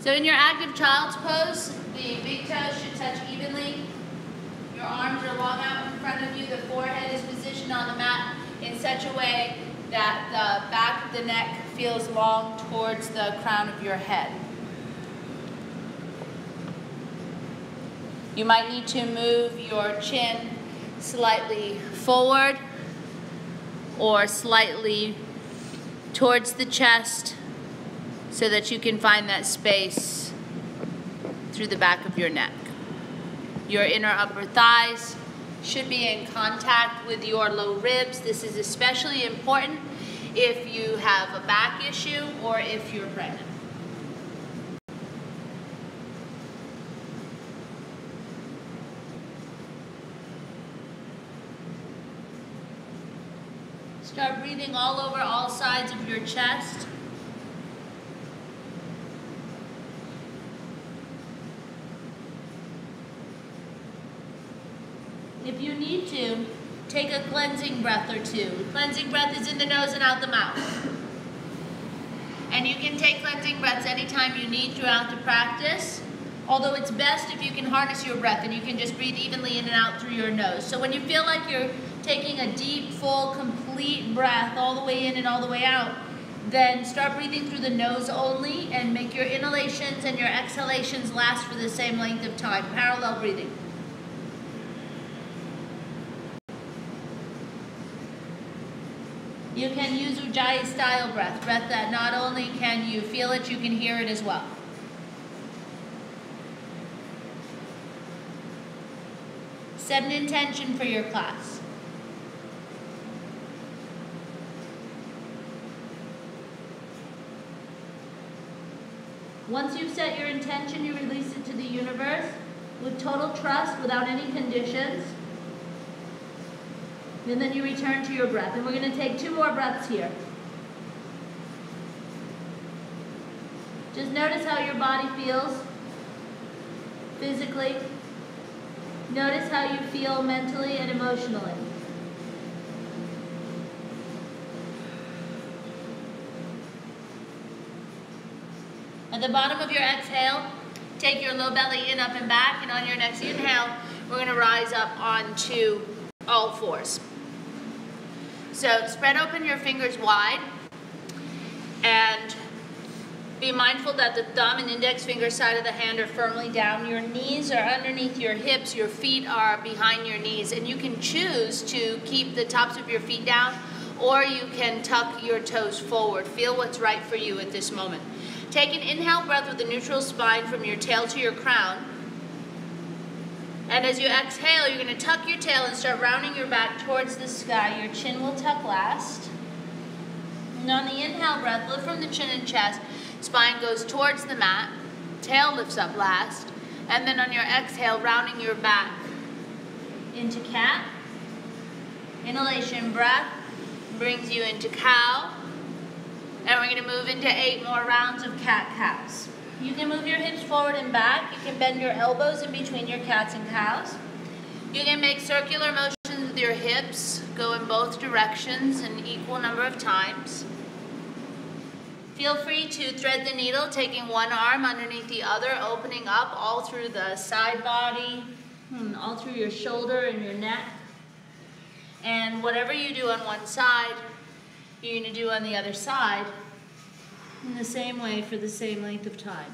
So in your active child's pose, the big toes should touch evenly. Your arms are long out in front of you. The forehead is positioned on the mat in such a way that the back of the neck feels long towards the crown of your head. You might need to move your chin slightly forward or slightly towards the chest so that you can find that space through the back of your neck. Your inner upper thighs should be in contact with your low ribs. This is especially important if you have a back issue or if you're pregnant. Start breathing all over all sides of your chest. If you need to, take a cleansing breath or two. Cleansing breath is in the nose and out the mouth. And you can take cleansing breaths anytime you need throughout the practice, although it's best if you can harness your breath and you can just breathe evenly in and out through your nose. So when you feel like you're taking a deep, full, complete breath all the way in and all the way out, then start breathing through the nose only and make your inhalations and your exhalations last for the same length of time. Parallel breathing. You can use Ujjayi style breath that not only can you feel it, you can hear it as well. Set an intention for your class. Once you've set your intention, you release it to the universe with total trust, without any conditions. And then you return to your breath. And we're going to take 2 more breaths here. Just notice how your body feels physically. Notice how you feel mentally and emotionally. At the bottom of your exhale, take your low belly in, up, and back. And on your next inhale, we're going to rise up onto all fours. So spread open your fingers wide and be mindful that the thumb and index finger side of the hand are firmly down. Your knees are underneath your hips, your feet are behind your knees, and you can choose to keep the tops of your feet down or you can tuck your toes forward. Feel what's right for you at this moment. Take an inhale breath with a neutral spine from your tail to your crown. And as you exhale, you're going to tuck your tail and start rounding your back towards the sky. Your chin will tuck last. And on the inhale breath, lift from the chin and chest. Spine goes towards the mat. Tail lifts up last. And then on your exhale, rounding your back into cat. Inhalation breath brings you into cow. And we're going to move into 8 more rounds of cat-cows. You can move your hips forward and back. You can bend your elbows in between your cats and cows. You can make circular motions with your hips. Go in both directions an equal number of times. Feel free to thread the needle, taking one arm underneath the other, opening up all through the side body, all through your shoulder and your neck. And whatever you do on one side, you're going to do on the other side in the same way for the same length of time.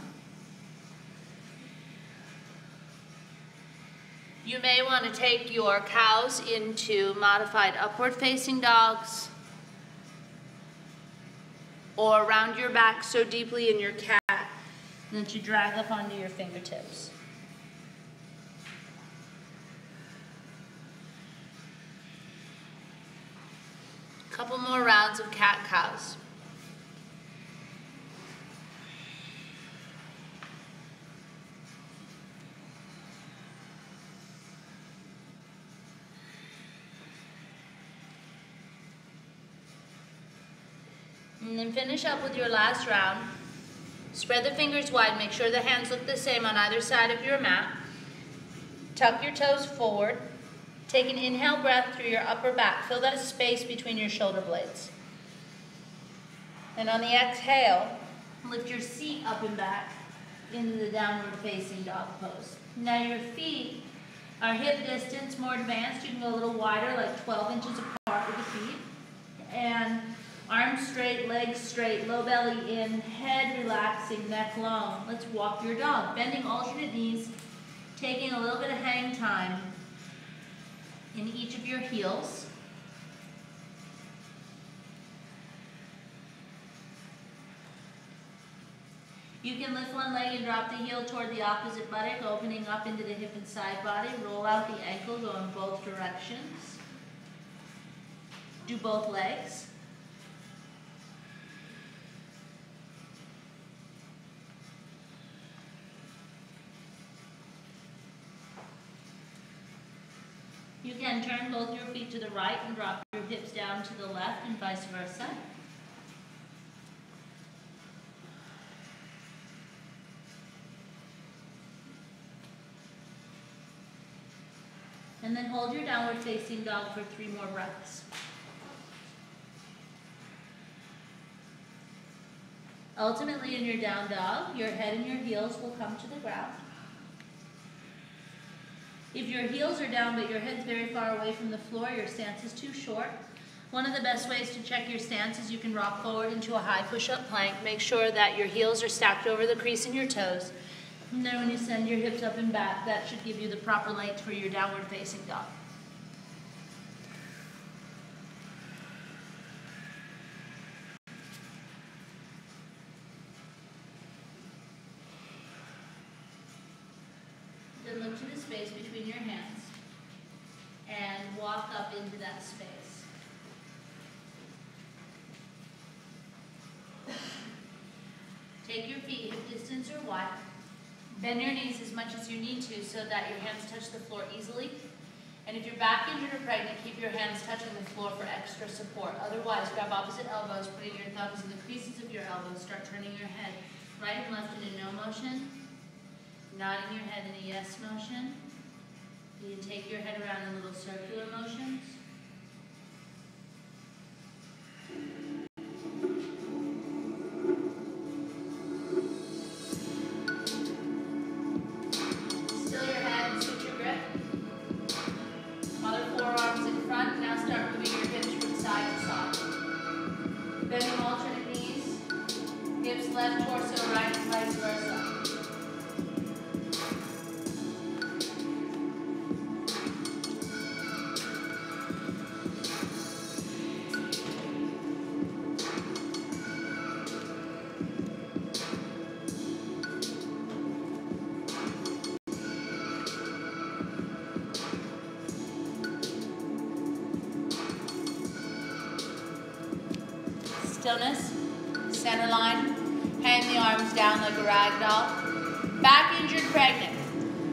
You may want to take your cows into modified upward facing dogs or round your back so deeply in your cat that you drag up onto your fingertips. A couple more rounds of cat-cows. And then finish up with your last round. Spread the fingers wide. Make sure the hands look the same on either side of your mat. Tuck your toes forward. Take an inhale breath through your upper back. Fill that space between your shoulder blades. And on the exhale, lift your seat up and back. into the downward facing dog pose. Now your feet are hip distance, more advanced. You can go a little wider, like 12 inches apart with the feet. And arms straight, legs straight, low belly in, head relaxing, neck long. Let's walk your dog. Bending alternate knees, taking a little bit of hang time in each of your heels. You can lift one leg and drop the heel toward the opposite buttock, opening up into the hip and side body. Roll out the ankle, go in both directions. Do both legs. You can turn both your feet to the right and drop your hips down to the left and vice versa. And then hold your downward facing dog for 3 more breaths. Ultimately, in your down dog, your head and your heels will come to the ground. If your heels are down but your head's very far away from the floor, your stance is too short. One of the best ways to check your stance is you can rock forward into a high push-up plank. Make sure that your heels are stacked over the crease in your toes. And then when you send your hips up and back, that should give you the proper length for your downward facing dog. Then look to the space between your hands and walk up into that space. Take your feet hip distance or wide. Bend your knees as much as you need to so that your hands touch the floor easily. And if you're back injured or pregnant, keep your hands touching the floor for extra support. Otherwise, grab opposite elbows, putting your thumbs in the creases of your elbows. Start turning your head right and left in a no motion. Nodding your head in a yes motion. You can take your head around in little circular motions. Still your head and switch your grip. Other forearms in front. Now start moving your hips from side to side. Bending alternate knees. Hips left, torso right, and vice versa. Stillness, center line, hang the arms down like a rag doll. Back injured, pregnant.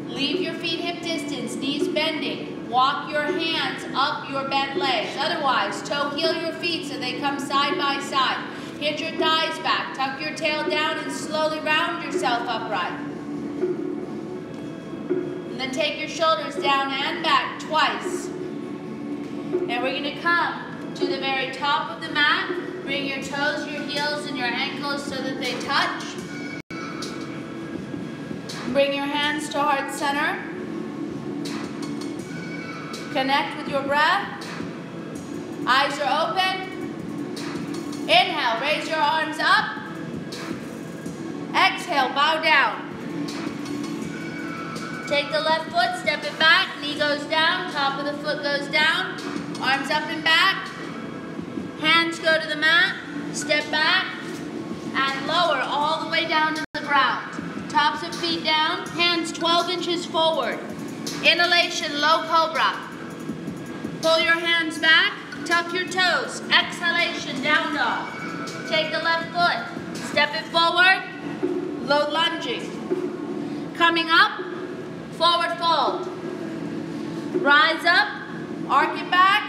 Leave your feet hip distance, knees bending. Walk your hands up your bent legs. Otherwise, toe heel your feet so they come side by side. Hit your thighs back, tuck your tail down and slowly round yourself upright. And then take your shoulders down and back twice. And we're going to come to the very top of the mat. Bring your toes, your heels, and your ankles so that they touch. Bring your hands to heart center. Connect with your breath. Eyes are open. Inhale, raise your arms up. Exhale, bow down. Take the left foot, step it back, knee goes down, top of the foot goes down, arms up and back. Hands go to the mat, step back, and lower all the way down to the ground. Tops of feet down, hands 12 inches forward. Inhalation, low cobra. Pull your hands back, tuck your toes. Exhalation, down dog. Take the left foot, step it forward, low lunging. Coming up, forward fold. Rise up, arc it back.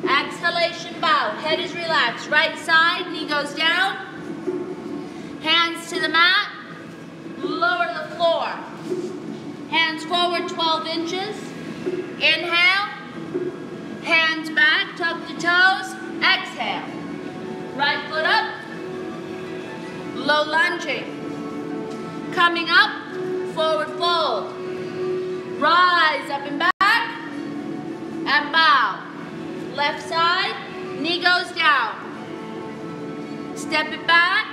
Exhalation, bow. Head is relaxed. Right side, knee goes down. Hands to the mat. Lower to the floor. Hands forward 12 inches. Inhale. Hands back, tuck the toes. Exhale. Right foot up. Low lunging. Coming up, forward fold. Rise up and back, and bow. Left side, knee goes down. Step it back,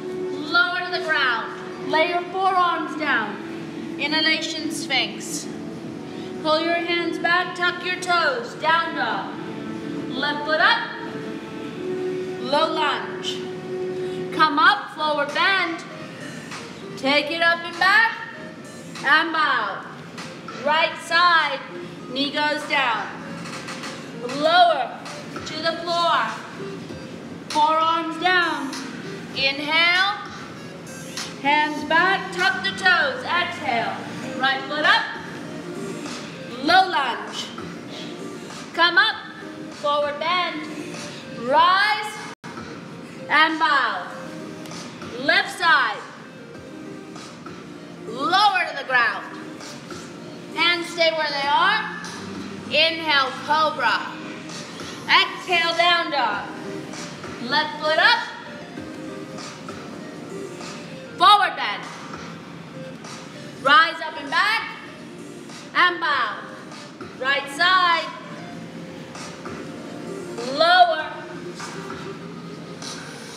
lower to the ground. Lay your forearms down. Inhalation Sphinx. Pull your hands back, tuck your toes, down dog. Left foot up, low lunge. Come up, forward bend. Take it up and back, and bow. Right side, knee goes down. Lower to the floor. Forearms down. Inhale. Hands back, tuck the toes. Exhale. Right foot up. Low lunge. Come up. Forward bend. Rise. And bow. Left side. Lower to the ground. Hands stay where they are. Inhale, cobra. Exhale, down dog. Left foot up. Forward bend. Rise up and back. And bow. Right side. Lower.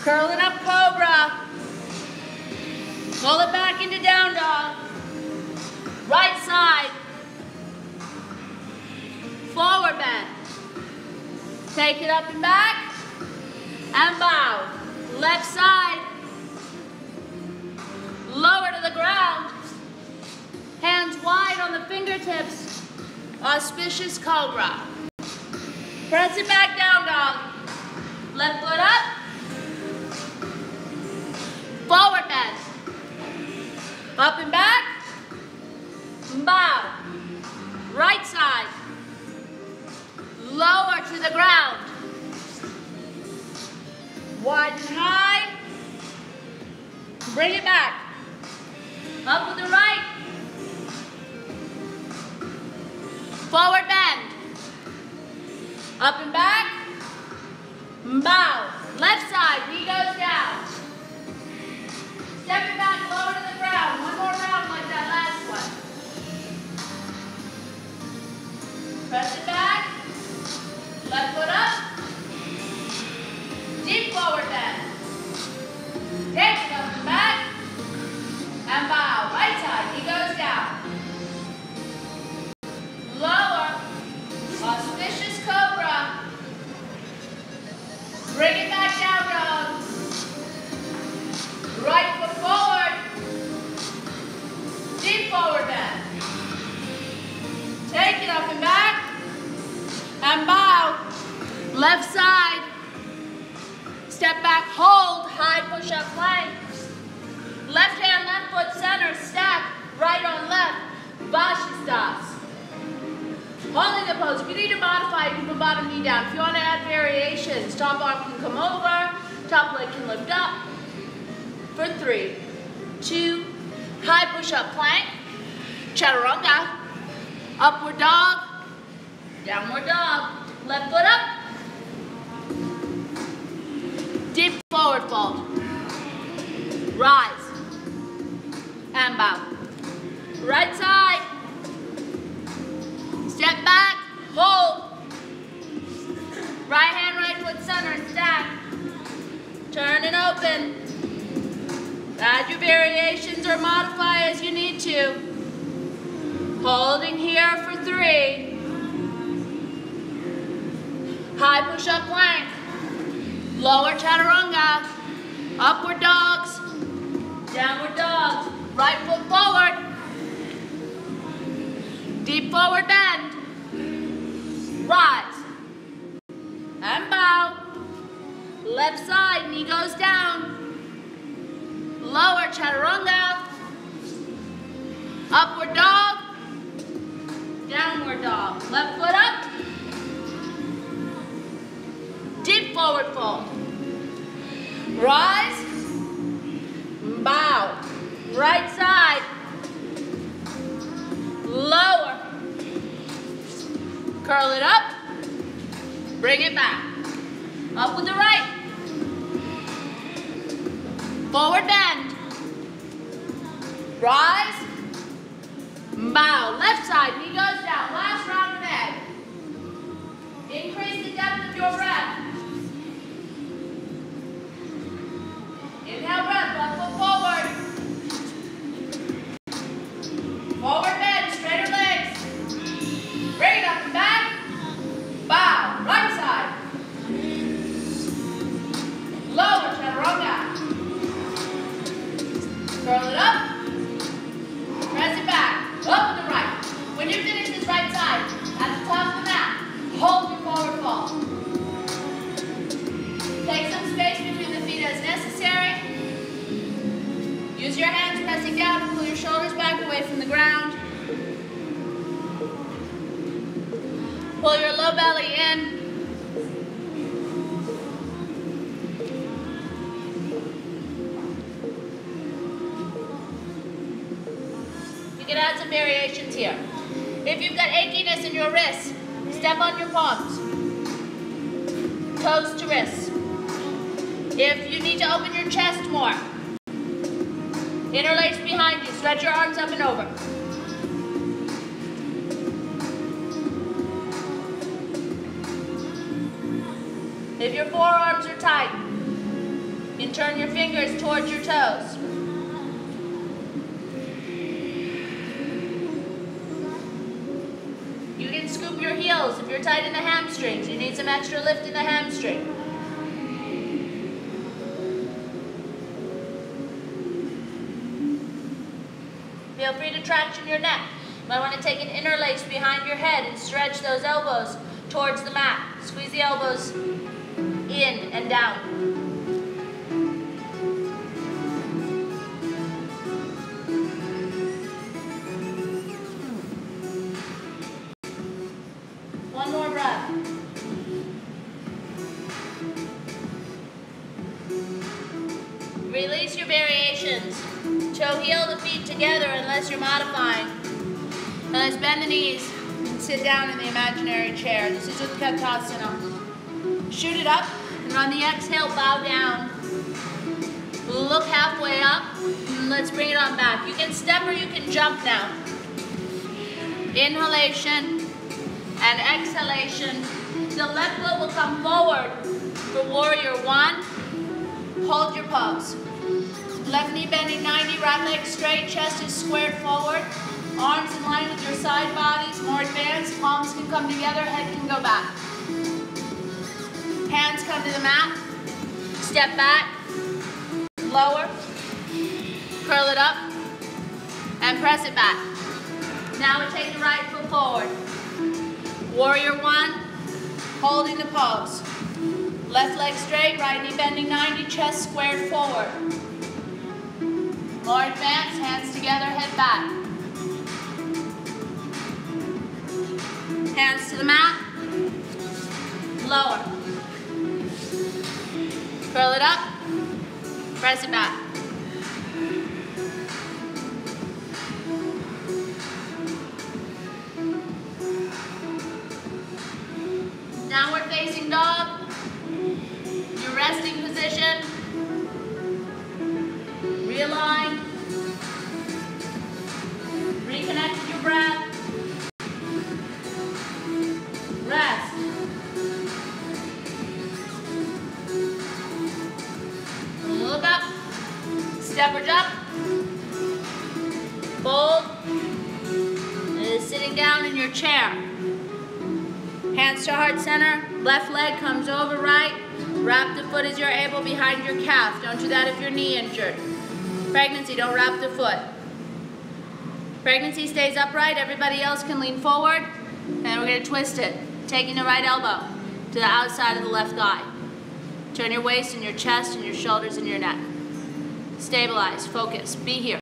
Curl it up, cobra. Pull it back into down dog. Right side. Forward bend. Take it up and back. And bow. Left side. Lower to the ground. Hands wide on the fingertips. Auspicious cobra. Press it back down, dog. Left foot up. Forward bend. Up and back. Bow. Right side. Lower to the ground. Wide and high. Bring it back. Up with the right. Forward bend. Up and back. Bow. Left side, knee goes down. Step it back, lower to the ground. One more round like that last one. Press it back. Left foot up. Deep forward bend. Take it up and back. And bow. Right side, knee goes down. Lower. Auspicious cobra. Bring it back down, dog. Right foot forward. Deep forward bend. Take it up and back. And bow. Left side. Step back, hold. High push-up plank. Left hand, left foot, center, stack. Right on left. Vashistas. Holding the pose. If you need to modify, you can put bottom knee down. If you want to add variations, top arm can come over, top leg can lift up. For 3, 2, high push-up plank, chaturanga, upward dog, downward dog, left foot up, deep forward fold, rise, and bow. Right side, step back, hold, right hand, right foot, center, stack, turn and open. Add your variations or modify as you need to. Holding here for 3. High push-up plank. Lower chaturanga. Upward dogs. Downward dogs. Right foot forward. Deep forward bend. Rise. And bow. Left side, knee goes down. Lower chaturanga, upward dog, downward dog, left foot up, deep forward fold, rise, bow, right side, lower, curl it up, bring it back, up with the right, forward bend, Rise. Bow. Left side, knee goes down. Last round of egg. Increase the depth of your breath. Inhale, breath, left foot forward. Forward bend, straighter legs. Bring it up and back. Bow, right side. Lower, chaturanga. Curl it up. Press it back. Up and the right. When you finish this right side, at the top of the mat, hold your forward fold. Take some space between the feet as necessary. Use your hands pressing down to pull your shoulders back away from the ground. Pull your low belly in. You can add some variations here. If you've got achiness in your wrists, step on your palms. Toes to wrists. If you need to open your chest more, interlace behind you, stretch your arms up and over. If your forearms are tight, you can turn your fingers towards your toes. You can scoop your heels if you're tight in the hamstrings. You need some extra lift in the hamstring. Feel free to traction your neck. You might want to take an interlace behind your head and stretch those elbows towards the mat. Squeeze the elbows in and down. One more breath. Release your variations. Toe heel the feet together unless you're modifying. Now let's bend the knees and sit down in the imaginary chair. This is Utkatasana. Shoot it up, and on the exhale, bow down. Look halfway up, and let's bring it on back. You can step or you can jump now. Inhalation and exhalation. The left foot will come forward for warrior one. Hold your pose. Left knee bending 90, right leg straight, chest is squared forward. Arms in line with your side bodies, more advanced. Palms can come together, head can go back. Hands come to the mat. Step back, lower, curl it up, and press it back. Now we take the right foot forward. Warrior one, holding the pose. Left leg straight, right knee bending 90, chest squared forward. More advanced, hands together, head back. Hands to the mat, lower. Curl it up, press it back. Downward facing dog, your resting position. Realign. Reconnect with your breath. Rest. Look up. Step or jump. Fold. And sitting down in your chair. Hands to heart center. Left leg comes over right. Wrap the foot as you're able behind your calf. Don't do that if you're knee injured. Pregnancy, don't wrap the foot. Pregnancy stays upright. Everybody else can lean forward. And we're going to twist it. Taking the right elbow to the outside of the left thigh. Turn your waist and your chest and your shoulders and your neck. Stabilize, focus, be here.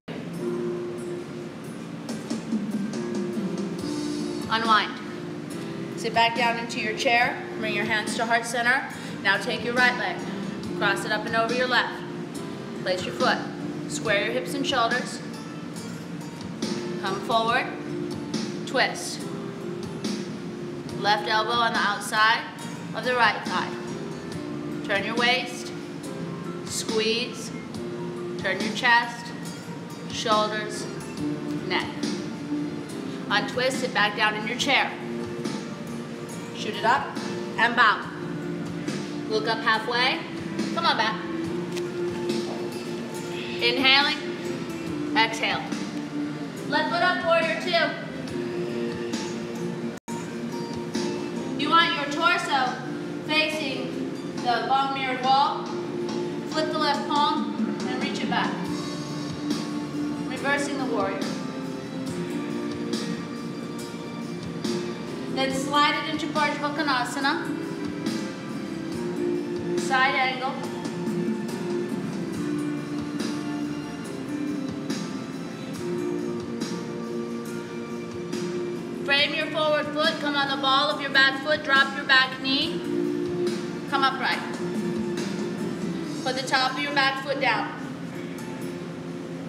Unwind. Sit back down into your chair. Bring your hands to heart center. Now take your right leg. Cross it up and over your left. Place your foot. Square your hips and shoulders. Come forward. Twist. Left elbow on the outside of the right thigh. Turn your waist. Squeeze. Turn your chest, shoulders, neck. Untwist, sit back down in your chair. Shoot it up and bow. Look up halfway. Come on back. Inhaling, exhale. Left foot up, warrior two. You want your torso facing the long mirrored wall. Flip the left palm and reach it back. Reversing the warrior. Then slide it into Parsvakonasana. Side angle. Frame your forward foot, come on the ball of your back foot, drop your back knee, come upright. Put the top of your back foot down.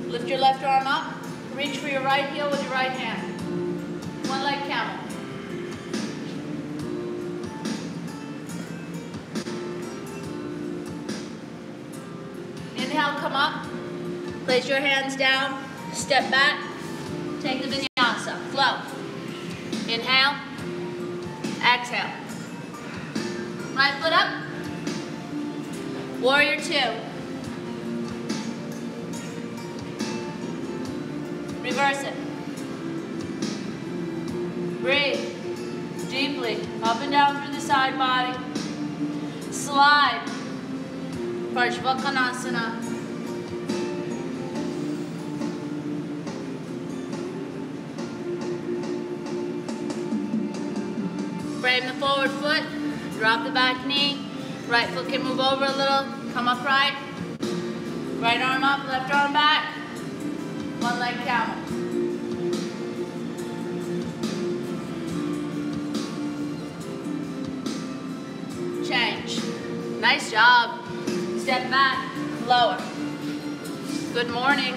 Lift your left arm up, reach for your right heel with your right hand. One leg camel. Inhale, come up, place your hands down, step back, take the vinyasa, flow. Inhale, exhale. Right foot up, warrior two. Reverse it. Breathe deeply, up and down through the side body. Slide, Parsvakonasana. Frame the forward foot, drop the back knee. Right foot can move over a little, come upright. Right arm up, left arm back. One leg camel. Change. Nice job. Step back, lower. Good morning.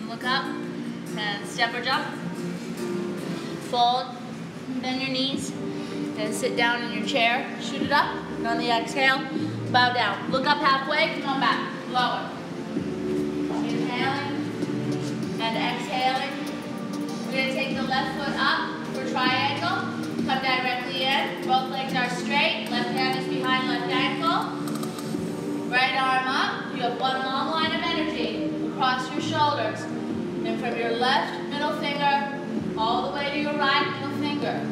Look up and step or jump. Fold, bend your knees, and sit down in your chair. Shoot it up, and on the exhale, bow down. Look up halfway, come on back, lower. Inhaling and exhaling. We're going to take the left foot up for triangle. Come directly in, both legs are straight. Left hand is behind left ankle. Right arm up, you have one long line of energy across your shoulders. And from your left middle finger all the way to your right middle finger.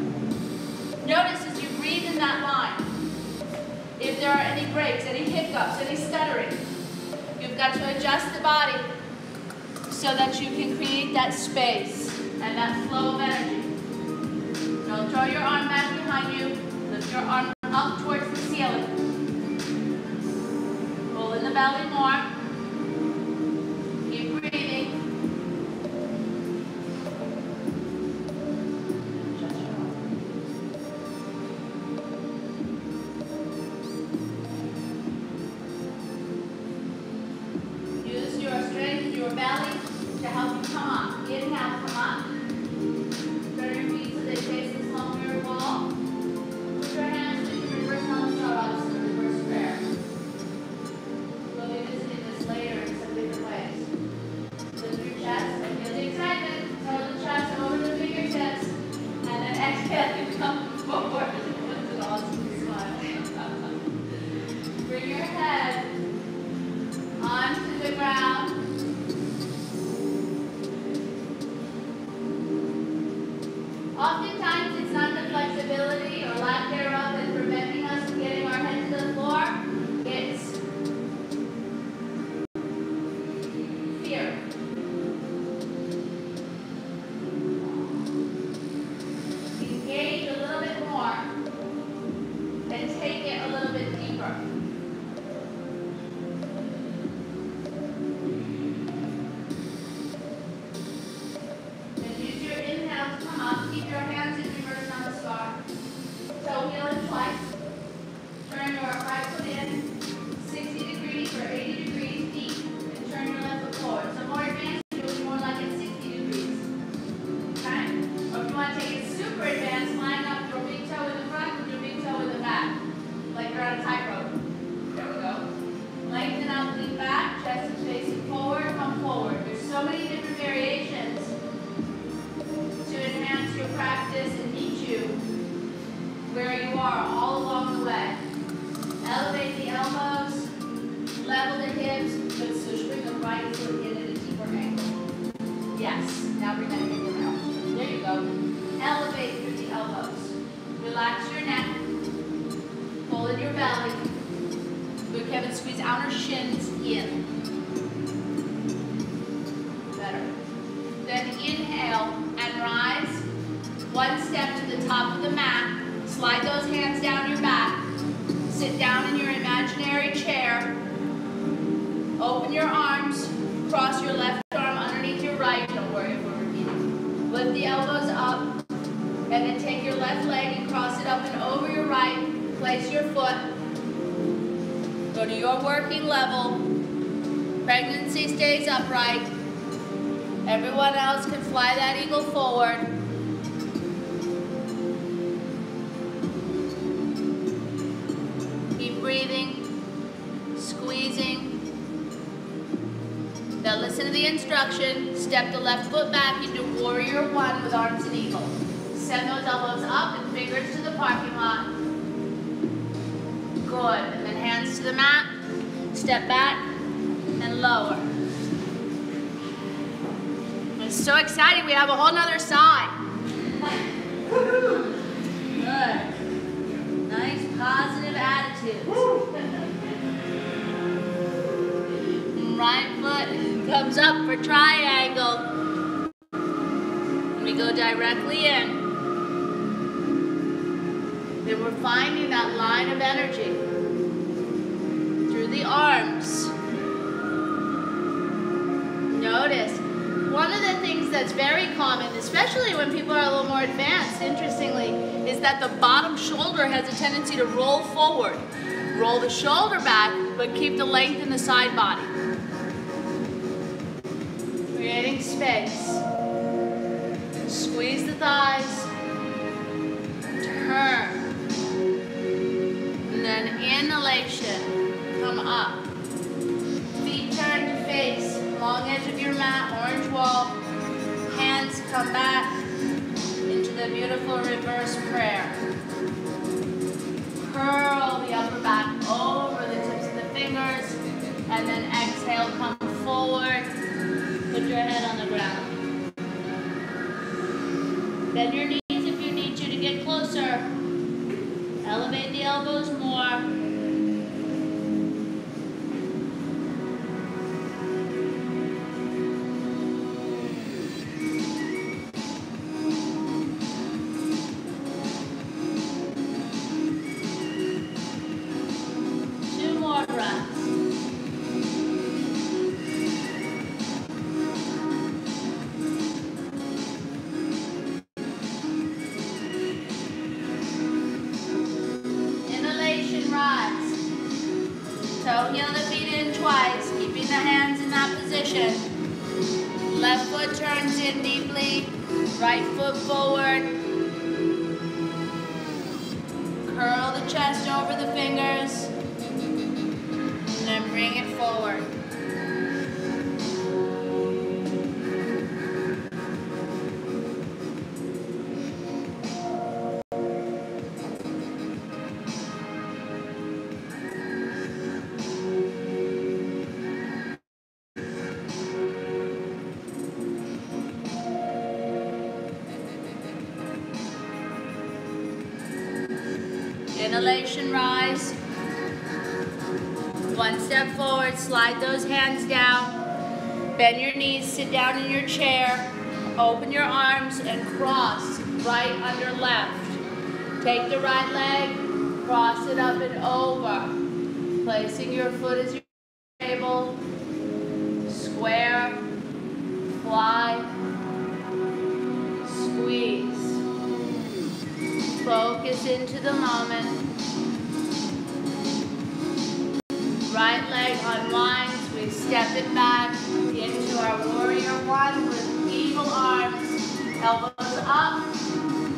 Notice as you breathe in that line, if there are any breaks, any hiccups, any stuttering, you've got to adjust the body so that you can create that space and that flow of energy. Don't throw your arm back behind you. Lift your arm up towards the ceiling. Pull in the belly more. Keep breathing. Use your strength, your belly, to help you come up. Inhale, come up. Turn your feet so they face this long mirror wall. Put your hands in your reverse Namaskar, reverse prayer. We'll be visiting this later in some different ways. Lift your chest and feel the excitement. Throw the chest over the fingertips. And then exhale, you come forward. With an awesome smile. Bring your head onto the ground. right foot in at a deeper angle. Yes. Now bring that finger out. There you go. Elevate through the elbows. Relax your neck. Pull in your belly. Good, Kevin. Squeeze outer shins in. Better. Then inhale and rise. One step to the top of the mat. Slide those hands down your back. Sit down in your imaginary chair. Open your arms. Cross your left arm underneath your right. Don't worry if we're repeating. Lift the elbows up. And then take your left leg and cross it up and over your right. Place your foot. Go to your working level. Pregnancy stays upright. Everyone else can fly that eagle forward. Keep breathing, squeezing. Now listen to the instruction. Step the left foot back into warrior one with arms and eagle. Send those elbows up and fingers to the parking lot. Good. And then hands to the mat. Step back and lower. It's so exciting. We have a whole nother side. Good. Nice positive attitude. Right foot comes up for triangle. We go directly in. Then we're finding that line of energy through the arms. Notice, one of the things that's very common, especially when people are a little more advanced, interestingly, is that the bottom shoulder has a tendency to roll forward. Roll the shoulder back, but keep the length in the side body. Creating space. Squeeze the thighs. Turn. And then inhalation. Come up. Feet turn to face. Long edge of your mat, orange wall. Hands come back into the beautiful reverse prayer. Curl the upper back over the tips of the fingers. And then exhale, come forward. Put your head on the ground. Bend your knees if you need to get closer. Elevate the elbows more. Toe heel the feet in twice, keeping the hands in that position. Left foot turns in deeply, right foot forward. Curl the chest over the fingers, and then bring it forward. Inhalation, rise. One step forward, slide those hands down. Bend your knees, sit down in your chair. Open your arms and cross right under left. Take the right leg, cross it up and over. Placing your foot as your table. Square, fly, squeeze. Focus into the moment. Right leg unwinds. We step it back into our warrior one with eagle arms. Elbows up.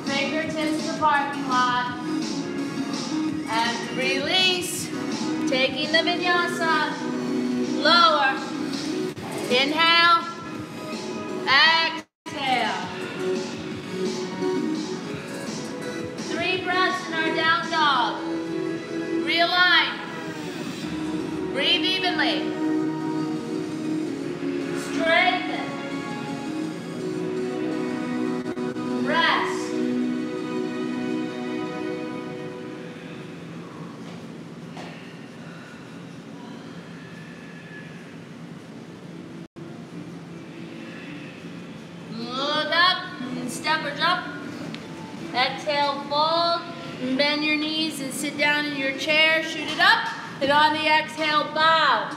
Fingertips to parking lot. And release. Taking the vinyasa. Lower. Inhale. Exhale. 3 breaths in our down dog. Realign. Breathe evenly. step or jump. Exhale, fold, and bend your knees and sit down in your chair, shoot it up, and on the exhale, bow.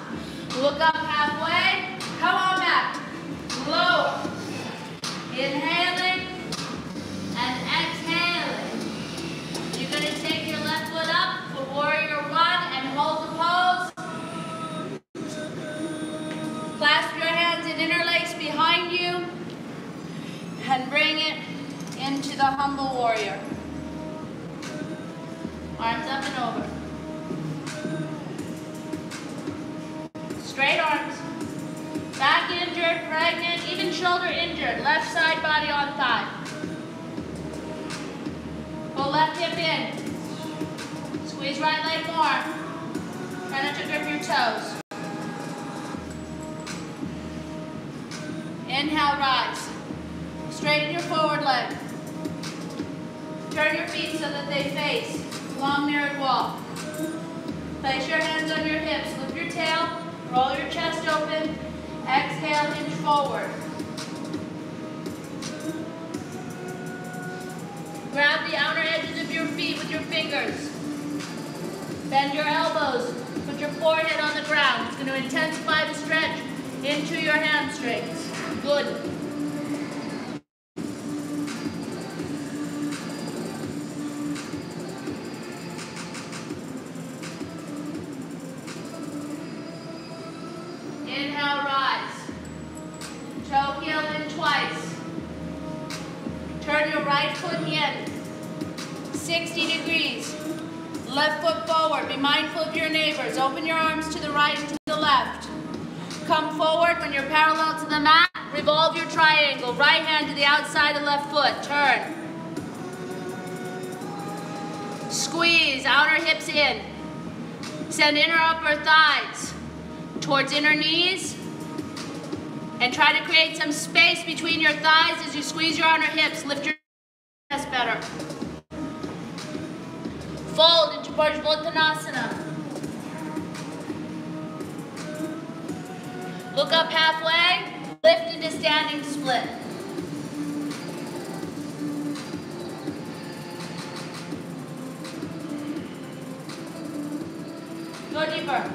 Look up halfway, come on back, lower. Inhaling and exhaling. You're going to take your left foot up for warrior one and hold the pose. Clasp your hands and interlace behind you and bring it into the humble warrior. Arms up and over. Straight arms. Back injured, pregnant, even shoulder injured. Left side body on thigh. Pull left hip in. Squeeze right leg more. Try not to grip your toes. Inhale, rise. Straighten your forward leg. Turn your feet so that they face. Long mirrored wall. Place your hands on your hips. Lift your tail. Roll your chest open. Exhale, hinge forward. Grab the outer edges of your feet with your fingers. Bend your elbows. Put your forehead on the ground. It's going to intensify the stretch into your hamstrings. Good. Inhale, rise. Toe heel in twice. Turn your right foot in. 60 degrees. Left foot forward. Be mindful of your neighbors. Open your arms to the right and to the left. Come forward when you're parallel to the mat. Revolve your triangle. Right hand to the outside of left foot. Turn. Squeeze. Outer hips in. Send inner upper thighs towards inner knees. And try to create some space between your thighs as you squeeze your outer hips. Lift your chest better. Fold into Parsvottanasana. Look up halfway. Lift into standing split. Go deeper.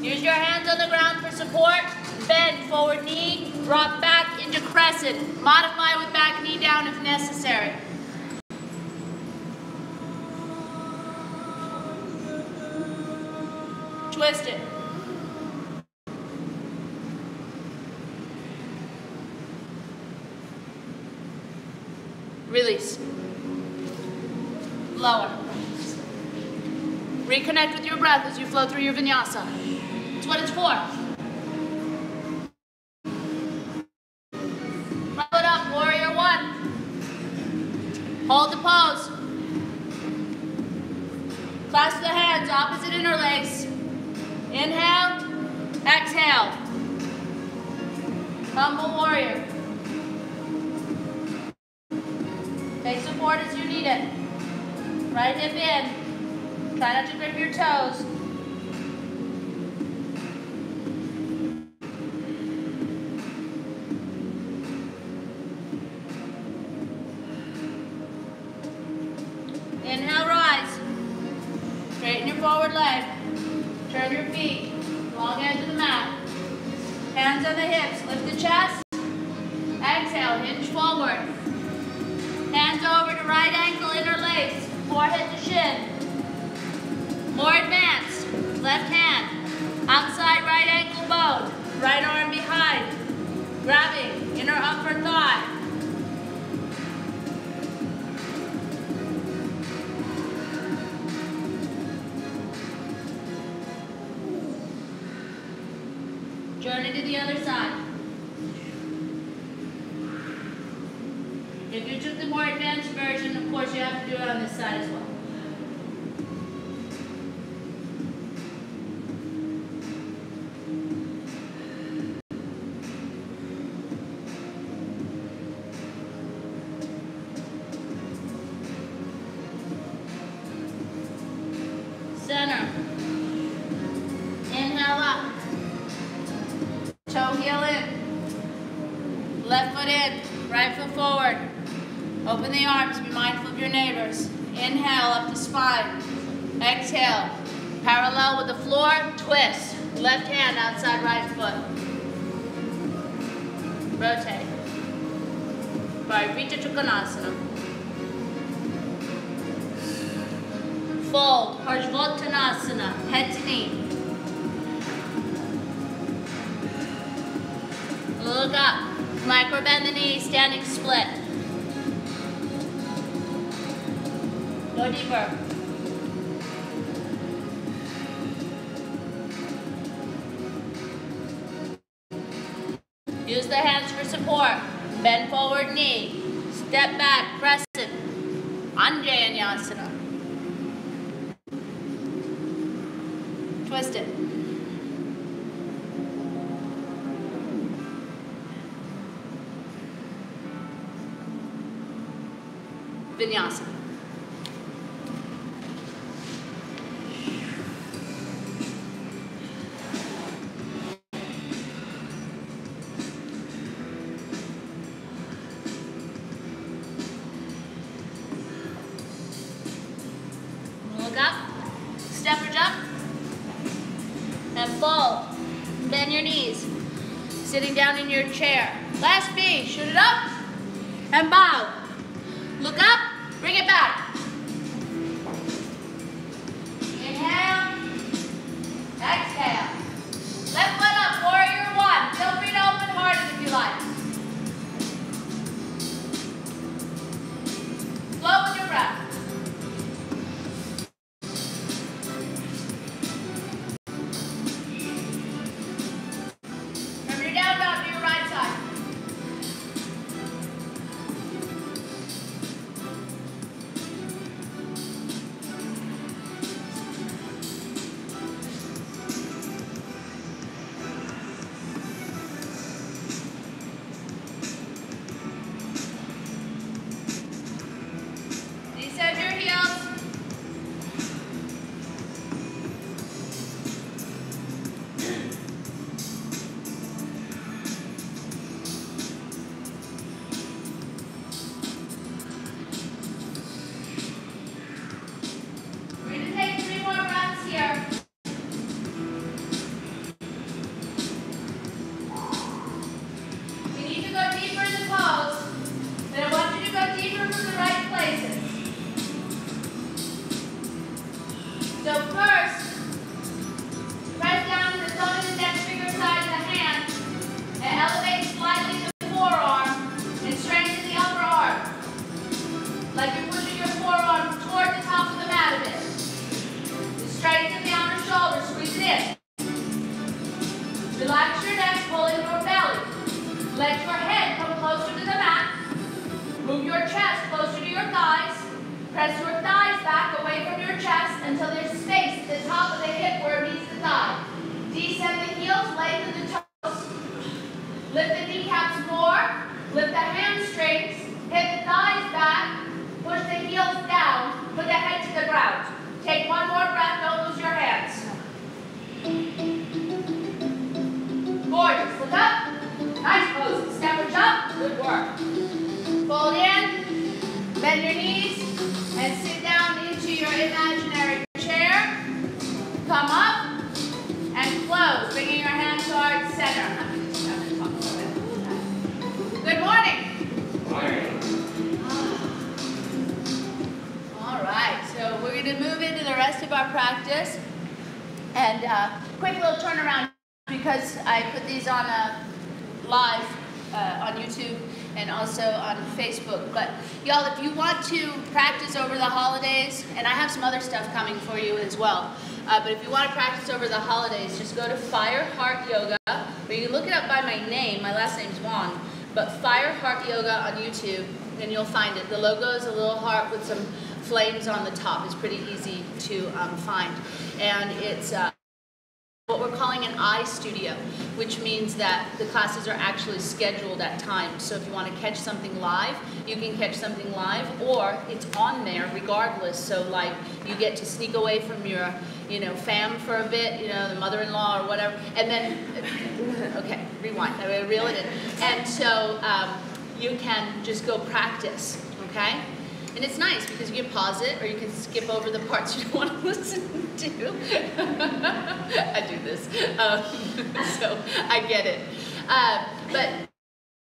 Use your hands on the ground for support. Bend, forward knee, drop back into crescent. Modify with back knee down if necessary. Twist it. Release. Lower. Reconnect with your breath as you flow through your vinyasa. It's what it's for. Right foot up, warrior one. Hold the pose. Clasp the hands, opposite interlace. Inhale, exhale. Humble warrior. Take support as you need it. Right hip in. Try not to grip your toes. Inhale, rise. Straighten your forward leg. Turn your feet. Long edge of the mat. Hands on the hips. Lift the chest. Exhale, hinge forward. Hands over to right ankle, interlace. Forehead to shin. More advanced. Left hand. Outside right ankle bone. Right arm behind. Grabbing inner upper thigh. Journey to the other side. If you took the more advanced version, of course you have to do it on this side as well. Center. Inhale up. Toe heel in. foot in, right foot forward. Open the arms, be mindful of your neighbors. Inhale up the spine. Exhale, parallel with the floor, twist. Left hand outside right foot. Rotate. Parivita Trikonasana. Fold, Harshvottanasana, head to knee. Look up, micro bend the knee, standing split. Go deeper. Use the hands for support. Bend forward knee. Step back, crescent. Anjayanyasana. Twist it. Vinyasa. Look up, step or jump, and fold. Bend your knees. Sitting down in your chair. Last B, shoot it up, and bow. Look up, bring it back. Inhale, exhale. Left foot up, warrior one. Feel free to open hearted if you like. Flow with your breath. From your down dog to your right side. Descend your heels. We're going to take 3 more breaths here. We need to go deeper in the pose, but I want you to go deeper from the right places. So first, press down to the thumb and index finger side of the hand and elevate slightly the forearm and strengthen the upper arm. Like you're pushing your forearm toward the top of the mat a bit. Straighten the outer shoulder, squeeze it in. Relax your neck, pull in your belly. Let your head come closer to the mat. Move your chest closer to your thighs. Press your thighs back away from your chest until there's space at the top of the hip where it meets the thigh. Descend the heels, lengthen the toes. Lift the kneecaps more. Lift the hamstrings. Hit the thighs back. Push the heels down. Put the head to the ground. Take one more breath. Don't lose your hands. Gorgeous. Look up. Nice pose. Step or jump. Good work. Fold in. Bend your knees. And sit down into your imaginary chair. Come up and close, bringing your hands towards center. Good morning. Morning. All right, so we're going to move into the rest of our practice. And quick little turnaround because I put these on live on YouTube and also on Facebook. But y'all, if you want to practice over the holidays, and I have some other stuff coming for you as well, but if you want to practice over the holidays, just go to Fire Heart Yoga, or you can look it up by my name. My last name's Juan, but Fire Heart Yoga on YouTube, and you'll find it. The logo is a little heart with some flames on the top. It's pretty easy to find, and it's what we're calling an iStudio, which means that the classes are actually scheduled at times. So if you want to catch something live, you can catch something live, or it's on there regardless. So like you get to sneak away from your, fam for a bit, the mother-in-law or whatever, and then, okay, rewind, I mean, reel it in. And so you can just go practice, okay? And it's nice because you can pause it or you can skip over the parts you don't want to listen to. I do this, so I get it. But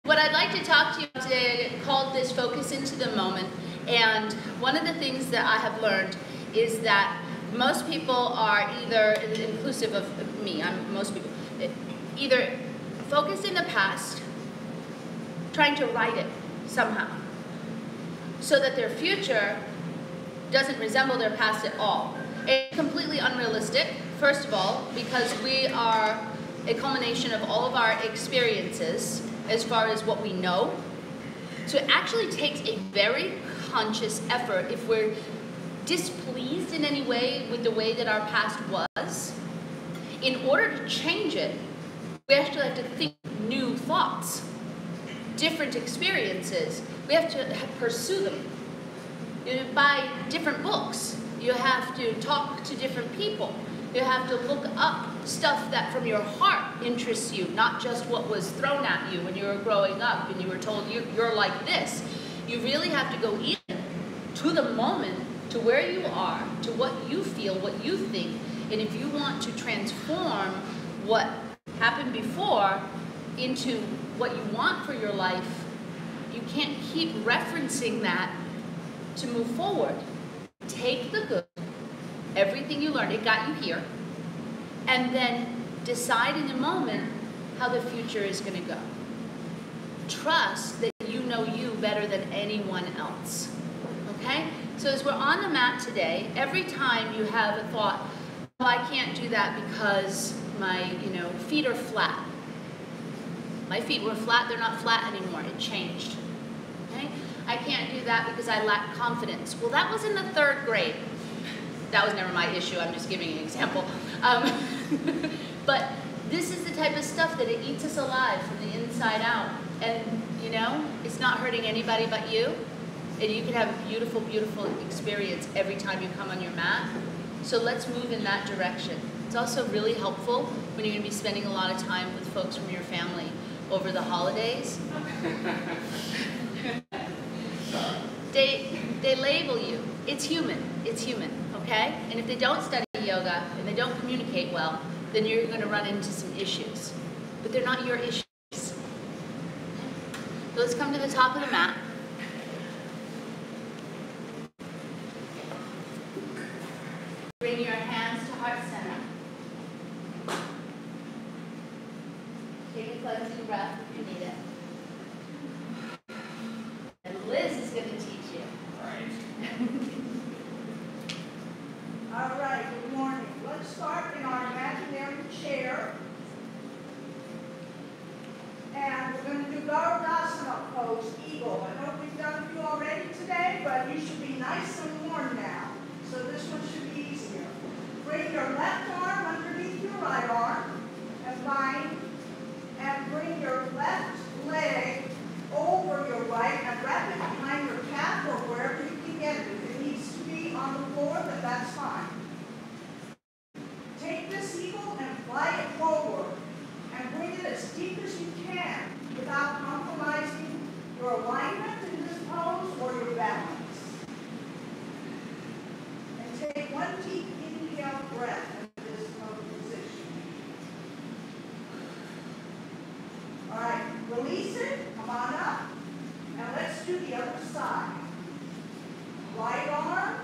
what I'd like to talk to you today, called this Focus into the Moment. And one of the things that I have learned is that most people are either, inclusive of me, most people, either focused in the past, trying to write it somehow, so that their future doesn't resemble their past at all. It's completely unrealistic, first of all, because we are a culmination of all of our experiences as far as what we know. So it actually takes a very conscious effort if we're displeased in any way with the way that our past was. In order to change it, we actually have to think new thoughts, different experiences. We have to pursue them. You buy different books. You have to talk to different people. You have to look up stuff that from your heart interests you, not just what was thrown at you when you were growing up and you were told you're like this. You really have to go in to the moment, to where you are, to what you feel, what you think. And if you want to transform what happened before into what you want for your life, you can't keep referencing that to move forward. Take the good, everything you learned, it got you here, and then decide in the moment how the future is going to go. Trust that you know you better than anyone else. Okay? So as we're on the mat today, every time you have a thought, oh, I can't do that because my feet are flat. My feet were flat, they're not flat anymore. It changed. Okay? I can't do that because I lack confidence. Well, that was in the 3rd grade. That was never my issue, I'm just giving an example. But this is the type of stuff that it eats us alive from the inside out. And, it's not hurting anybody but you. And you can have a beautiful, beautiful experience every time you come on your mat. So let's move in that direction. It's also really helpful when you're going to be spending a lot of time with folks from your family over the holidays. They label you. It's human. It's human, okay? And if they don't study yoga and they don't communicate well, then you're going to run into some issues. But they're not your issues. So let's come to the top of the mat. Bring your hands to heart center. Take a cleansing breath if you need it. And Liz is going to teach you. All right, good morning. Let's start in our imaginary chair. And we're going to do Garudasana pose, eagle. I know we've done a few already today, but you should be nice and warm now. So this one should be easier. Bring your left arm underneath your right arm and bind, and bring your left leg over your right and wrap it behind your calf or wherever you can get it. If it needs to be on the floor, then that's fine. Take this eagle and fly it forward and bring it as deep as you can without compromising your alignment in this pose or your balance. And take one deep inhale breath in this position. All right, release it, come on up, and let's do the other side. Right arm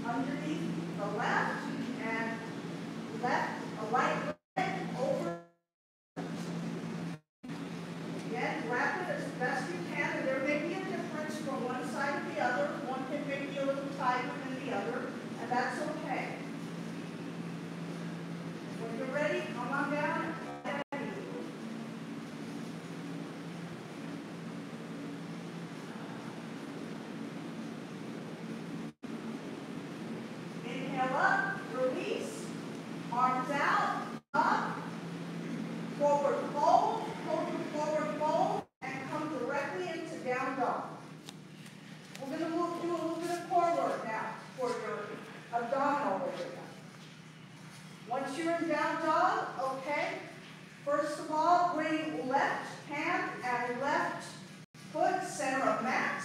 underneath the left, and right leg over. Again, wrap it as best you can, and there may be a difference from one side to the other. One can make you a little tighter than the other, and that's okay. When you're ready, come on down. Inhale up, release, arms out, up, forward fold, forward fold, and come directly into down dog. We're going to do a little bit of core work now for your abdominal area. Once you're in down dog, okay, first of all, bring left hand and left foot, center of mat,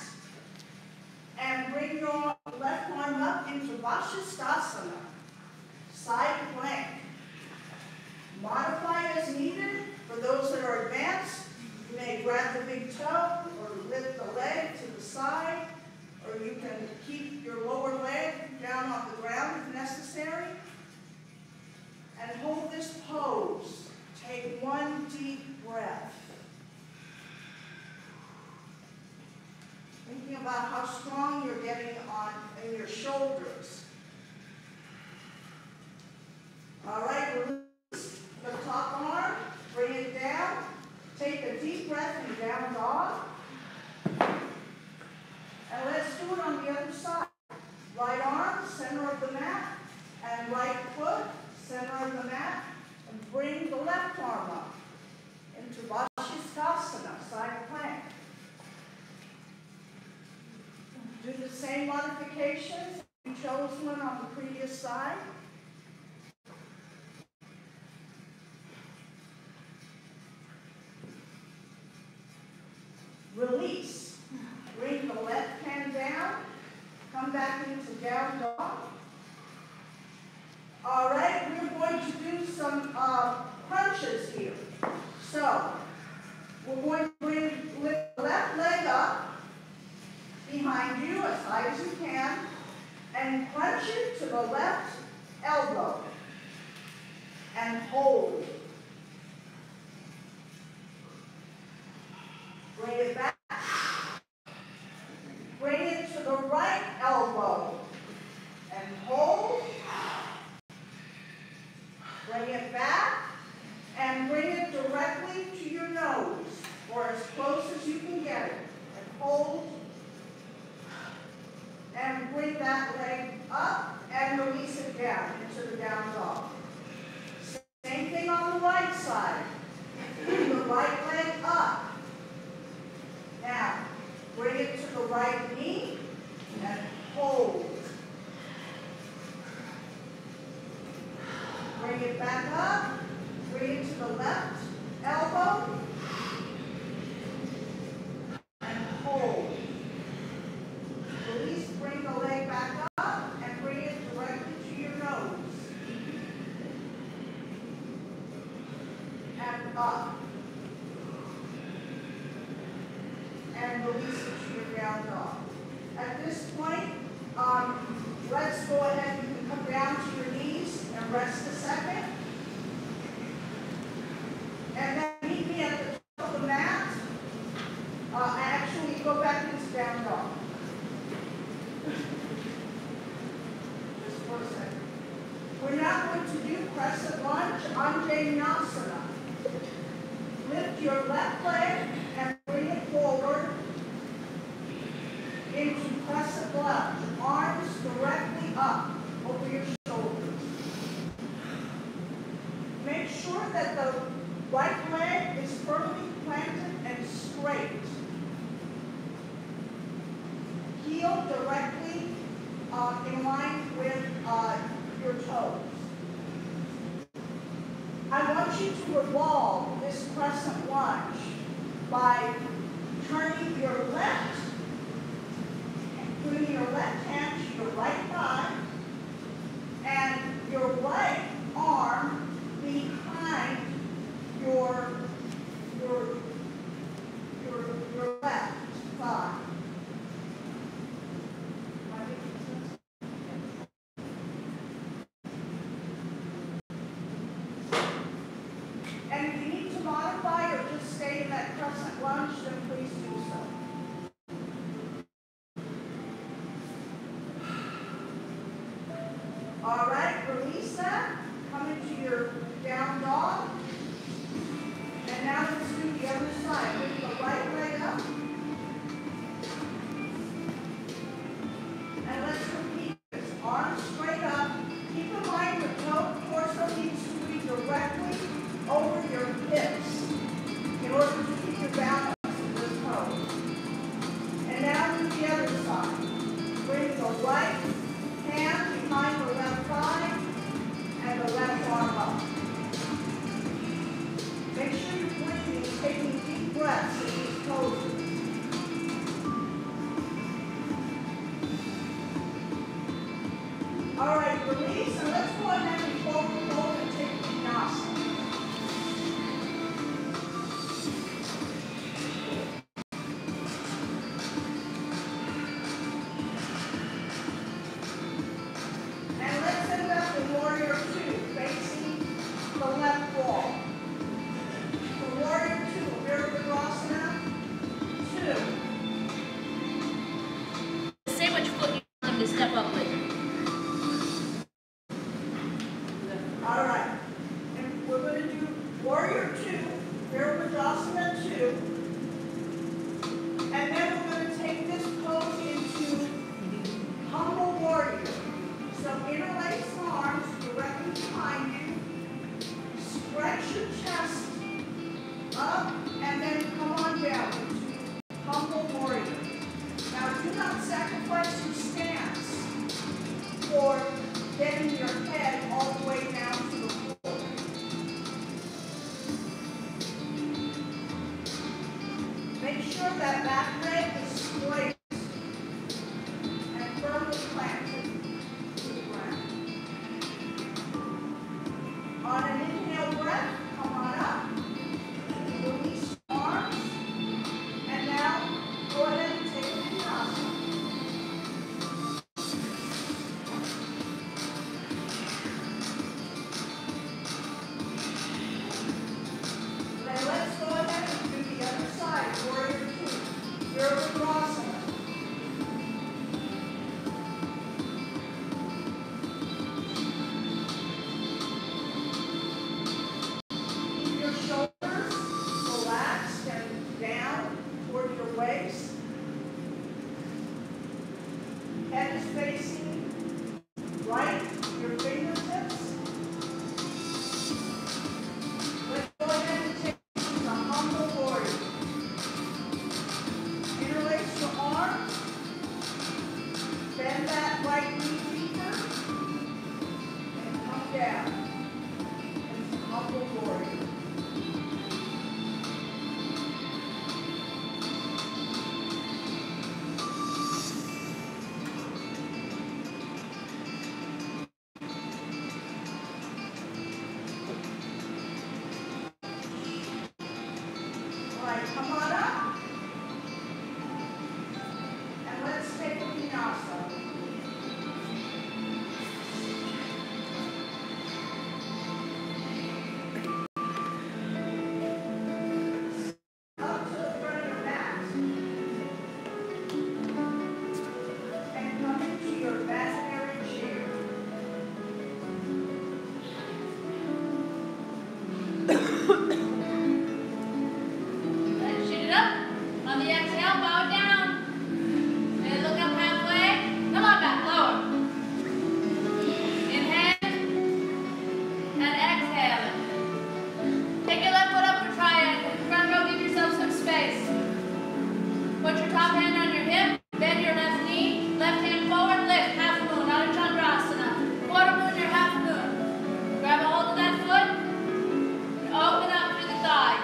and bring your left arm up into Vashisthasana, side plank. Modify as needed. For those that are advanced, you may grab the big toe or lift the leg to the side, or you can keep your lower leg down on the ground if necessary. And hold this pose. Take one deep breath. Thinking about how strong you're getting in your shoulders. All right, release the top arm, bring it down. Take a deep breath in down dog. And let's do it on the other side. Right arm, center of the mat, and right foot, center of the mat, and bring the left arm up into Vashisthasana, side plank. Do the same modifications. You chose one on the previous side. Release. Bring the left hand down. Come back into down dog. All right, we're going to do some crunches here. So, we're going to lift the left leg up behind you as high as you can and crunch it to the left elbow and hold. Bring it back. Bring it to the right elbow and hold. Bring it back and bring it directly to your nose or as close as you can get it. And hold. And bring that leg up and release it down into the down dog. Same thing on the right side. Bring the right leg up. Now, bring it to the right knee and hold. Bring it back up. Bring it to the left elbow and hold. Release, bring the leg back up and bring it directly to your nose. And up. And release it to your down dog. At this point, let's go ahead. You can come down to your knees and rest a second. And then meet me at the top of the mat. Actually, go back into down dog. Just for a second. We're now going to do crescent lunge, Anjaneyasana. Lift your left leg and bring it forward into crescent lunge. Arms directly up over your shoulders. Make sure that the right leg is firmly planted and straight. Heel directly in line with your toes. I want you to evolve this crescent lunge by turning your left, putting your left hand to your right thigh, and your right arm behind your left thigh. And if you need to modify or just stay in that crescent lunge, then please do so. All right, release that. All right. And we're going to do Warrior 2, Virabhadrasana 2. And then we're going to take this pose into Humble Warrior. So interlace arms directly behind you. Stretch your chest up and then come on down into Humble Warrior. Now do not sacrifice your stance for getting your head all the way down to the floor. Make sure that back leg is straight and firmly planted to the ground. On an inhale breath, come on up. Release your arms. And now, go ahead and take a vinyasa. Then let's go ahead and do the other side, Warrior 2, Virabhadrasana. Keep your shoulders relaxed and down toward your waist. Head is facing right, your fingertips. Let's go ahead and take the Humble Warrior. Interlace your arms. Bend that right knee deeper. And come down into Humble Warrior. All right, come on up. And let's take a vinyasa. Up to the front of your mat. And come into your imaginary chair. Let's shoot it up. On the exhale, bow down. And look up halfway. Come on back, lower. Inhale. And exhale. Take your left foot up for triangle. Front row, give yourself some space. Put your top hand on your hip. Bend your left knee. Left hand forward, lift. Half moon, Ardha Chandrasana. Quarter moon, your half moon. Grab a hold of that foot. And open up through the thigh.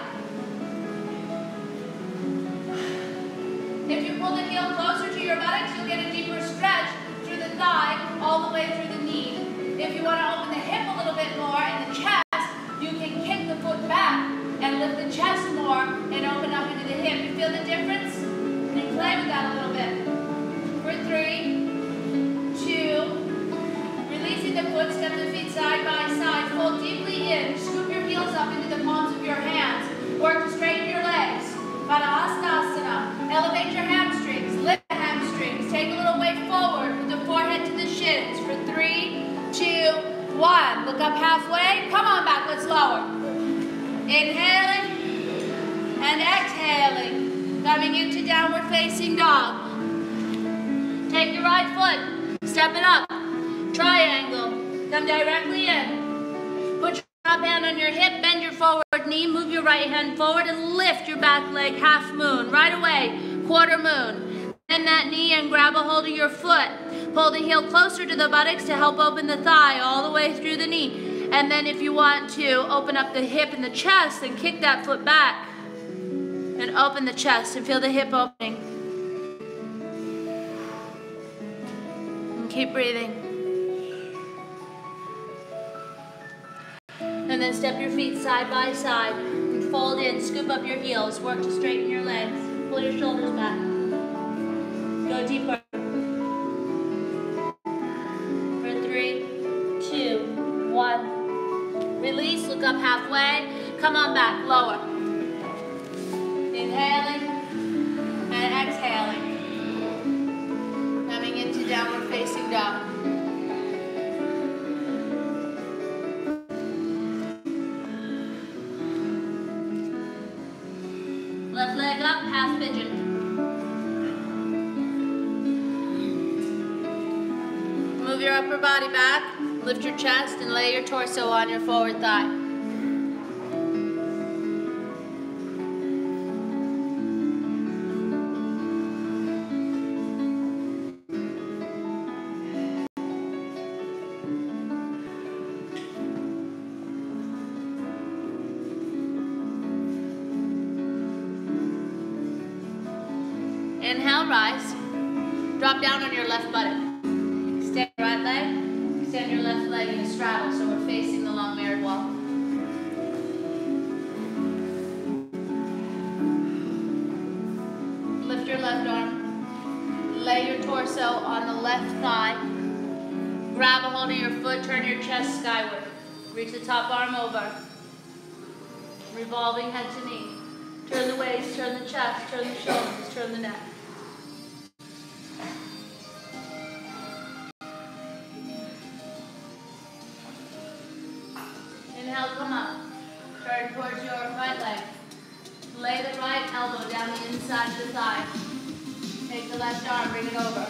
If you pull the heel closer to your buttocks, you'll get a deeper stretch through the thigh all the way through the knee. If you want to open the hip a little bit more and the chest, you can kick the foot back and lift the chest more and open up into the hip. You feel the difference? And then play with that a little bit. For 3, 2, releasing the foot, step the feet side by side, fold deeply in, scoop your heels up into the palms of your hands, work to straighten your legs. Padahastasana. Elevate your hamstrings, lift the hamstrings, take a little way forward with the forehead to the shins. For 3, 2, 1. Look up halfway. Come on back, let's lower. Inhaling and exhaling. Coming into downward facing dog. Take your right foot, step it up. Triangle. Come directly in. Put your top hand on your hip, bend your forward knee, move your right hand forward and lift your back leg, half moon. Right away, quarter moon. Bend that knee and grab a hold of your foot. Pull the heel closer to the buttocks to help open the thigh all the way through the knee. And then if you want to open up the hip and the chest, then kick that foot back and open the chest and feel the hip opening. And keep breathing. And then step your feet side by side and fold in, scoop up your heels, work to straighten your legs, pull your shoulders back. Go deeper. For 3, 2, 1. Release, look up halfway. Come on back, lower. Inhaling and exhaling. Coming into downward facing dog. Left leg up, half pigeon. Move your upper body back, lift your chest, and lay your torso on your forward thigh. Inhale, rise. Drop down on your left buttock. Extend your right leg. Extend your left leg in a straddle so we're facing the long mirrored wall. Lift your left arm. Lay your torso on the left thigh. Grab a hold of your foot. Turn your chest skyward. Reach the top arm over. Revolving head to knee. Turn the waist, turn the chest, turn the shoulders, turn the neck. Inhale, come up. Turn towards your right leg. Lay the right elbow down the inside of the thigh. Take the left arm, bring it over.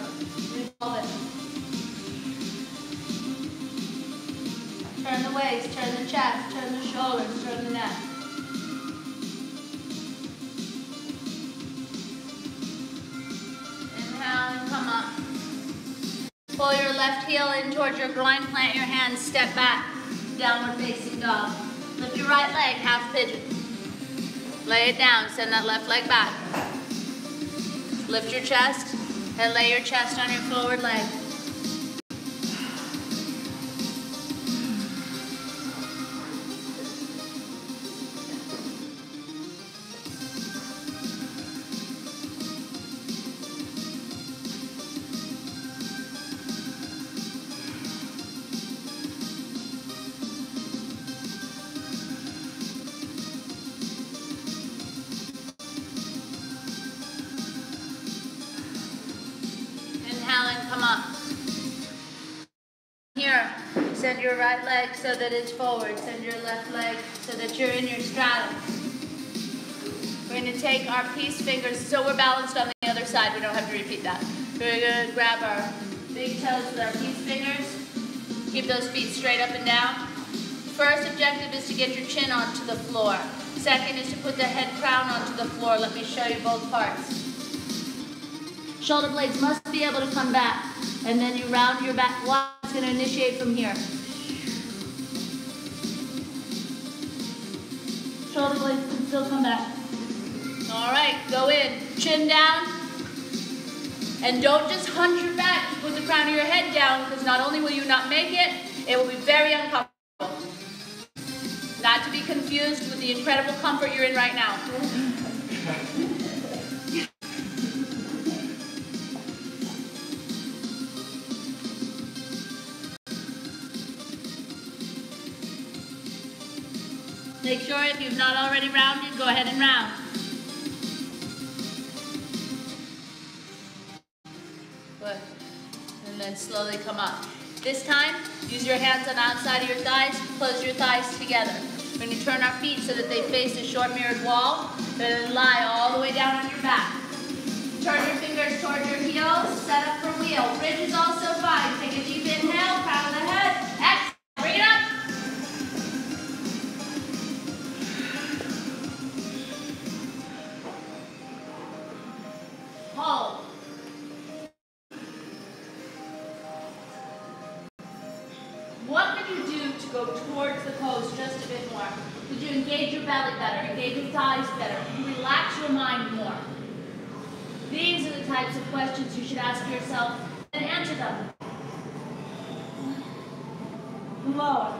Revolve it. Turn the waist, turn the chest, turn the shoulders, turn the neck. Inhale and come up. Pull your left heel in towards your groin, plant your hands, step back. Downward facing dog. Lift your right leg, half pigeon. Lay it down, send that left leg back. Lift your chest and lay your chest on your forward leg. Come up. Here, send your right leg so that it's forward. Send your left leg so that you're in your straddle. We're going to take our peace fingers so we're balanced on the other side. We don't have to repeat that. We're going to grab our big toes with our peace fingers. Keep those feet straight up and down. First objective is to get your chin onto the floor. Second is to put the head crown onto the floor. Let me show you both parts. Shoulder blades must be able to come back. And then you round your back. It's going to initiate from here. Shoulder blades can still come back. All right, go in. Chin down. And don't just hunch your back. Just put the crown of your head down, because not only will you not make it, it will be very uncomfortable. Not to be confused with the incredible comfort you're in right now. Make sure if you've not already rounded, go ahead and round. Good. And then slowly come up. This time, use your hands on the outside of your thighs, close your thighs together. We're going to turn our feet so that they face a short mirrored wall, then lie all the way down on your back. Turn your fingers towards your heels, set up for wheel. Bridge is also fine. Take a deep inhale, crown of the head. Exhale, bring it up. Hold. What could you do to go towards the pose just a bit more? Could you engage your belly better, engage your thighs better, relax your mind more? These are the types of questions you should ask yourself and answer them. Lower.